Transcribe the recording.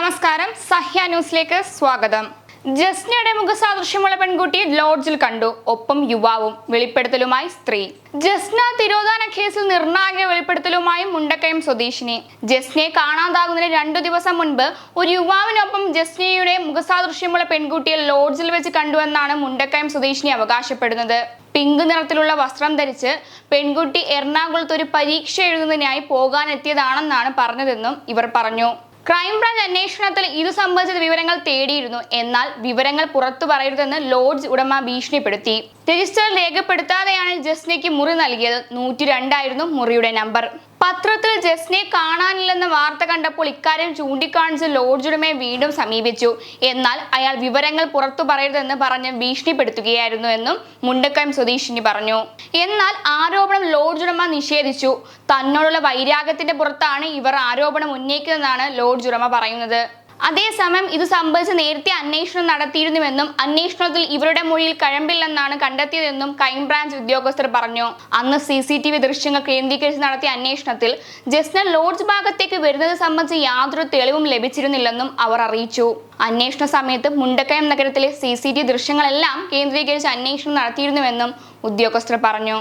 നമസ്കാരം, സഹ്യ ന്യൂസിലേക്ക് സ്വാഗതം. ജസ്നയുടെ മുഖസാദൃശ്യമുള്ള പെൺകുട്ടിയെ ലോഡ്ജിൽ കണ്ടു. ഒപ്പം യുവാവും. വെളിപ്പെടുത്തലുമായി സ്ത്രീ. ജസ്ന തിരോധാന കേസിൽ നിർണായക വെളിപ്പെടുത്തലുമായി മുണ്ടക്കയം സ്വദേശിനി. ജസ്നയെ കാണാതാകുന്നതിന് 2 ദിവസം മുൻപ് ഒരു യുവാവിനൊപ്പം ജസ്നയുടെ മുഖസാദൃശ്യമുള്ള പെൺകുട്ടിയെ ലോഡ്ജിൽ വെച്ച് കണ്ടുവെന്നാണ് മുണ്ടക്കയം സ്വദേശിനി അവകാശപ്പെടുന്നത്. പിങ്ക് നിറത്തിലുള്ള വസ്ത്രം ധരിച്ച് പെൺകുട്ടി എറണാകുളത്ത് ഒരു പരീക്ഷ എഴുതുന്നതിനായി പോകാനെത്തിയതാണെന്നാണ് പറഞ്ഞതെന്നും ഇവർ പറഞ്ഞു. ക്രൈംബ്രാഞ്ച് അന്വേഷണത്തിൽ ഇത് സംബന്ധിച്ച വിവരങ്ങൾ തേടിയിരുന്നു. എന്നാൽ വിവരങ്ങൾ പുറത്തു പറയരുതെന്ന് ലോഡ്ജ് ഉടമ ഭീഷണിപ്പെടുത്തി. രജിസ്റ്ററിൽ രേഖപ്പെടുത്താതെയാണ് ജസ്നയ്ക്ക് മുറി നൽകിയത്. 102 ആയിരുന്നു മുറിയുടെ നമ്പർ. പത്രത്തിൽ ജസ്നയെ കാണാനില്ലെന്ന വാർത്ത കണ്ടപ്പോൾ ഇക്കാര്യം ചൂണ്ടിക്കാണിച്ച് ലോഡ്ജ് ഉടമയെ വീണ്ടും സമീപിച്ചു. എന്നാൽ അയാൾ വിവരങ്ങൾ പുറത്തു പറയരുതെന്ന് പറഞ്ഞ് ഭീഷണിപ്പെടുത്തുകയായിരുന്നു എന്നും മുണ്ടക്കയം സ്വദേശിനി പറഞ്ഞു. എന്നാൽ ആരോപണം ലോഡ്ജ് ഉടമ നിഷേധിച്ചു. തന്നോടുള്ള വൈരാഗ്യത്തിന്റെ പുറത്താണ് ഇവർ ആരോപണം ഉന്നയിക്കുന്നതെന്നാണ് ലോഡ്ജ് ഉടമ പറയുന്നത്. അതേസമയം ഇത് സംബന്ധിച്ച് നേരത്തെ അന്വേഷണം നടത്തിയിരുന്നുവെന്നും അന്വേഷണത്തിൽ ഇവരുടെ മൊഴിയിൽ കഴമ്പില്ലെന്നാണ് കണ്ടെത്തിയതെന്നും ക്രൈംബ്രാഞ്ച് ഉദ്യോഗസ്ഥർ പറഞ്ഞു. അന്ന് CCTV ദൃശ്യങ്ങൾ കേന്ദ്രീകരിച്ച് നടത്തിയ അന്വേഷണത്തിൽ ജസ്ന ലോഡ്ജ് ഭാഗത്തേക്ക് വരുന്നത് സംബന്ധിച്ച് യാതൊരു തെളിവും ലഭിച്ചിരുന്നില്ലെന്നും അവർ അറിയിച്ചു. അന്വേഷണ സമയത്ത് മുണ്ടക്കയം നഗരത്തിലെ CCTV ദൃശ്യങ്ങളെല്ലാം കേന്ദ്രീകരിച്ച് അന്വേഷണം നടത്തിയിരുന്നുവെന്നും ഉദ്യോഗസ്ഥർ പറഞ്ഞു.